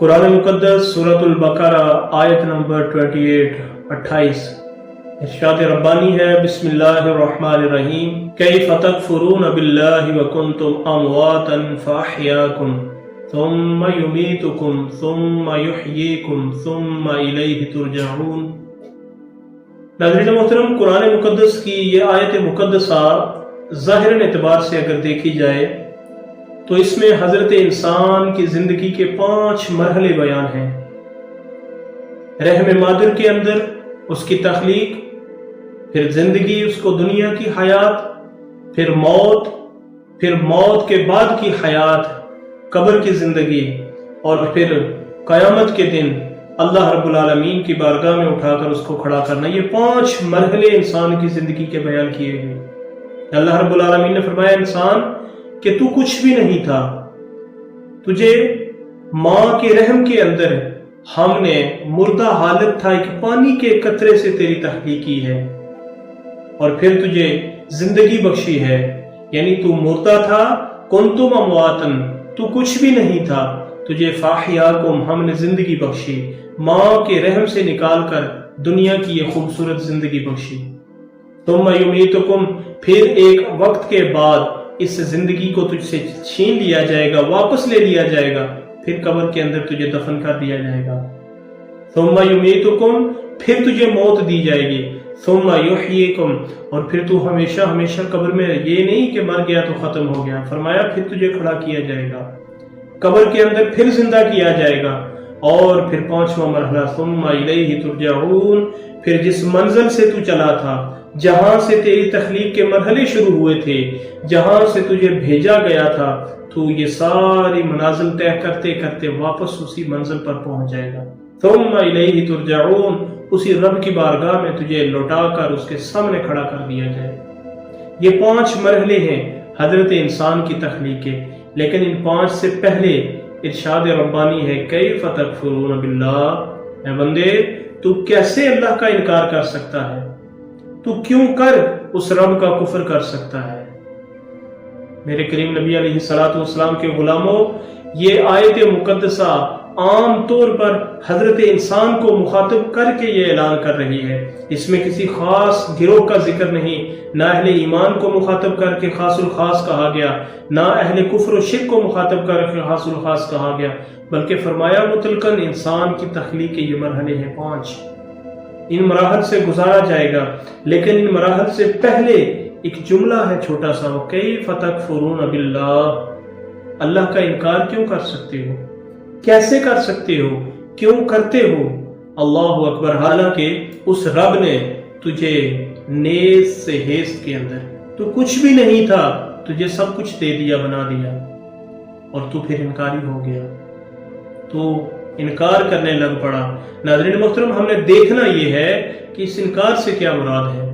कुरान मुक़द्दस सूरतुल बकरा आयत नंबर 28 इरशाद रब्बानी है, बिस्मिल्लाहिर्रहमानिर्रहीम। कैफ़ तकफ़ुरून बिल्लाहि व कुंतुम अमवातन फ़अहयाकुम सुम्मा युमीतुकुम सुम्मा युहयीकुम सुम्मा इलैहि तुरजऊन। नाज़रीन मोहतरम, कुरान मुक़द्दस की ये आयत मुक़द्दसा ज़ाहिरन एतबार से अगर देखी जाए तो इसमें हजरत इंसान की जिंदगी के 5 मरहले बयान हैं। रहम मादर के अंदर उसकी तख्लीक, फिर जिंदगी, उसको दुनिया की हयात, फिर मौत के बाद की हयात, कब्र की जिंदगी, और फिर क़यामत के दिन अल्लाह रब्बुल आलमीन की बारगाह में उठाकर उसको खड़ा करना। ये 5 मरहले इंसान की जिंदगी के बयान किए गए। अल्लाह रब्बुल आलमीन ने फरमाया, इंसान कि तू कुछ भी नहीं था, तुझे माँ के रहम के अंदर हमने मुर्दा हालत था, एक पानी के कतरे से तेरी तख्लीक की है और फिर तुझे जिंदगी बख्शी है। यानी तू मुर्दा था, कुंतुम अमवातन, तू कुछ भी नहीं था, तुझे फ़अहयाकुम, हमने जिंदगी बख्शी, माँ के रहम से निकाल कर दुनिया की ये खूबसूरत जिंदगी बख्शी। तुम्मा युमीतुकुम, फिर एक वक्त के बाद इस जिंदगी को तुझसे छीन लिया जाएगा, वापस ले लिया जाएगा, फिर कब्र के अंदर तुझे दफन कर दिया जाएगा। सुम्मा युमीतुकुम, फिर तुझे मौत दी जाएगी। सुम्मा युहयीकुम, और फिर तू हमेशा हमेशा कब्र में, ये नहीं कि मर गया तो खत्म हो गया, फरमाया फिर तुझे खड़ा किया जाएगा, कब्र के अंदर फिर जिंदा किया जाएगा। और फिर 5वां मरहला, सुम्मा इलैहि तुरजऊन, फिर जिस मंजिल से तू चला था, जहां से तेरी तख्लीक के मरहले शुरू हुए थे, जहां से तुझे भेजा गया था, तू ये सारी मनाजिल तय करते करते वापस उसी मंजिल पर पहुंच जाएगा। सुम्मा इलैहि तुरजऊन, उसी रब की बारगाह में तुझे लौटाकर उसके सामने खड़ा कर दिया जाए। ये 5 मरहले हैं हजरत इंसान की तख्लीक के। लेकिन इन 5 से पहले इरशाद रब्बानी है, कैफ़ तकफ़ुरून बिल्लाह, ऐ बंदे तू कैसे अल्लाह का इनकार कर सकता है, तू क्यों कर उस रब का कुफर कर सकता है। मेरे करीम नबी अलैहिस्सलातु वस्सलाम के गुलामों, ये आयत मुकद्दसा आम तौर पर हजरत इंसान को मुखातिब करके ये ऐलान कर रही है। इसमें किसी खास गिरोह का जिक्र नहीं, ना अहले ईमान को मुखातिब करके खासुल खास कहा गया, ना अहले कुफ्र और शिर्क को मुखातिब करके खासुल खास कहा गया, बल्कि फरमाया मुतलकन इंसान की तख्लीक के ये मरहले हैं 5। इन मराहल से गुजारा जाएगा, लेकिन इन मराहल से पहले एक जुमला है छोटा सा, कैफ़ तकफ़ुरून बिल्लाह, अल्लाह का इनकार क्यों कर सकते हो, कैसे कर सकते हो, क्यों करते हो। अल्लाहु अकबर, हालांकि उस रब ने तुझे नेज़ से हेज़ के अंदर, तू कुछ भी नहीं था, तुझे सब कुछ दे दिया, बना दिया, और तू फिर इनकारी हो गया, तो इनकार करने लग पड़ा। नाज़रीन मोहतरम, हमने देखना यह है कि इस इनकार से क्या मुराद है।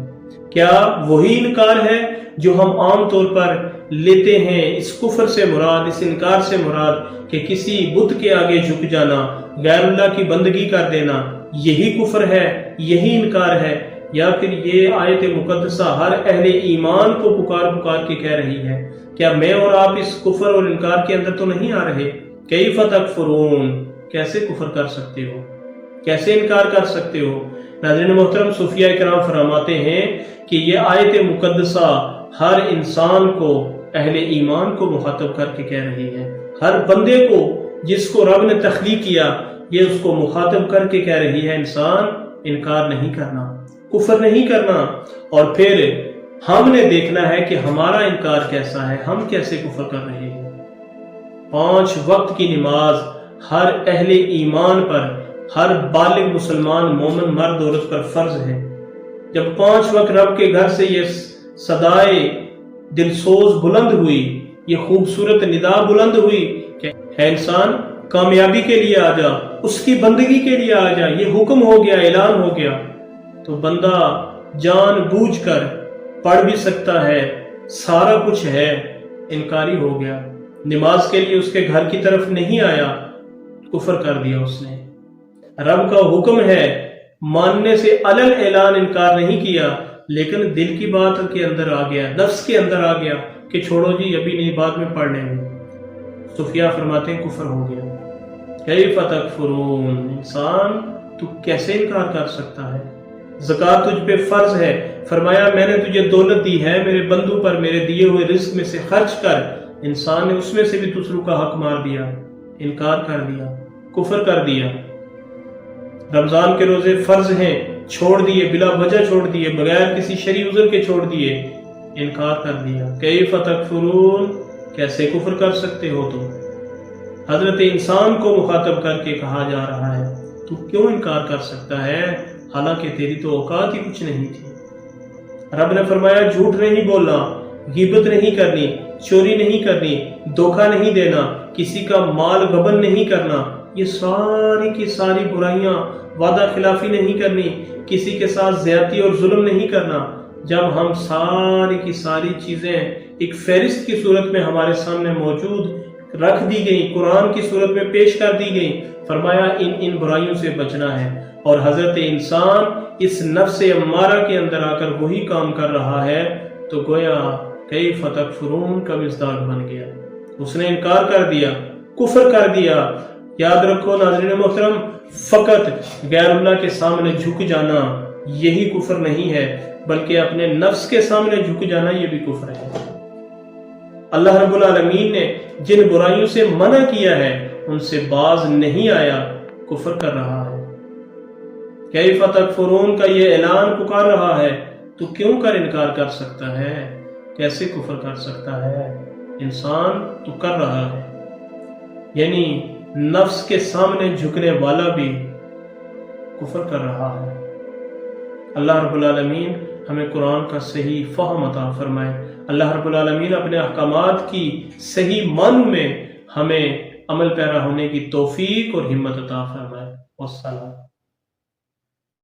क्या वही इनकार है जो हम आम तौर पर लेते हैं? इस कुफर से मुराद, इस इनकार से मुराद कि किसी बुत के आगे झुक जाना, गैरुल्लाह की बंदगी कर देना, यही कुफर है, यही इनकार है? या फिर ये आयत मुकद्दसा हर अहले ईमान को पुकार पुकार के कह रही है, क्या मैं और आप इस कुफर और इनकार के अंदर तो नहीं आ रहे? कैफ़ तकफ़ुरून, कैसे कुफर कर सकते हो, कैसे इनकार कर सकते हो। नाज़रीन मोहतरम, सूफिया इकराम फरमाते हैं कि ये आयत मुकद्दसा हर इंसान को, अहले ईमान को मुखातब करके कह रही है। हर बंदे को जिसको रब ने तख्लीक किया, ये उसको मुखातब करके कह रही है, इंसान इनकार नहीं करना, कुफर नहीं करना। और फिर हमने देखना है कि हमारा इनकार कैसा है, हम कैसे कुफर कर रहे हैं। 5 वक्त की नमाज हर अहले ईमान पर, हर बालिग मुसलमान मोमिन मर्द औरत पर फर्ज है। जब 5 वक्त रब के घर से ये सदाए दिलसोज बुलंद हुई, ये खूबसूरत निदा बुलंद हुई कि है इंसान कामयाबी के लिए आ जा, उसकी बंदगी के लिए आ जा, ये हुक्म हो गया, ऐलान हो गया, तो बंदा जानबूझकर पढ़ भी सकता है, सारा कुछ है, इनकारी हो गया, नमाज के लिए उसके घर की तरफ नहीं आया, कुफर कर दिया उसने। रब का हुक्म है, मानने से अलल ऐलान इनकार नहीं किया, लेकिन दिल की बात के अंदर आ गया, नफ्स के अंदर आ गया कि छोड़ो जी, अभी नहीं, बाद में पढ़ लेंगे। सूफिया फरमाते हैं कुफर हो गया। کیف تکفرون، انسان تو کیسے انکار کر سکتا ہے؟ زکوٰۃ تجھ پہ فرض ہے، فرمایا میں نے تجھے دولت دی ہے، میرے بندوں پر میرے دیے ہوئے رزق میں سے خرچ کر۔ انسان نے اس میں سے بھی دوسروں کا حق مار دیا، انکار کر دیا، کفر کر دیا۔ رمضان کے روزے فرض ہیں، چھوڑ دیے، بلا وجہ چھوڑ دیے، بغیر کسی شرعی عذر کے چھوڑ دیے، انکار کر دیا۔ کیف تکفرون، کیسے کفر کر سکتے ہو تم؟ حضرت انسان کو مخاطب کر کے کہا جا رہا ہے تو کیوں انکار کر سکتا ہے، حالانکہ تیری تو اوقات ہی کچھ نہیں تھی۔ رب نے فرمایا جھوٹ نہیں بولنا، غیبت نہیں کرنی، چوری نہیں کرنی، دھوکہ نہیں دینا، کسی کا مال غبن نہیں کرنا، یہ ساری کی ساری برائیاں، وعدہ خلافی نہیں کرنی، کسی کے ساتھ زیادتی اور ظلم نہیں کرنا۔ جب ہم ساری کی ساری چیزیں ایک فہرست کی صورت میں ہمارے سامنے موجود رکھ دی گئیں، قرآن کی صورت میں پیش کر دی گئیں، فرمایا ان برائیوں سے بچنا ہے، اور حضرت انسان اس نفس امارہ کے اندر آ کر وہی کام کر رہا ہے، تو گویا کیف تکفرون کا مصداق بن گیا۔ اس نے انکار کر دیا، کفر کر دیا۔ یاد رکھو ناظرین محترم، فقط غیر اللہ کے سامنے جھک جانا یہی کفر نہیں ہے، بلکہ اپنے نفس کے سامنے جھک جانا یہ بھی کفر ہے۔ اللہ رب العالمین نے جن برائیوں سے منع کیا ہے ان سے باز نہیں آیا، کفر کر رہا ہے۔ کیف تکفرون کا یہ اعلان پکار رہا ہے، تو کیوں کر انکار کر سکتا ہے، کیسے کفر کر سکتا ہے؟ انسان تو کر رہا ہے، یعنی نفس کے سامنے جھکنے والا بھی کفر کر رہا ہے۔ اللہ رب العالمین ہمیں قرآن کا صحیح فہم عطا فرمائے۔ اللہ رب العالمین اپنے احکامات کی صحیح معنوں میں ہمیں عمل پیرا ہونے کی توفیق اور ہمت عطا فرمائے۔ والسلام۔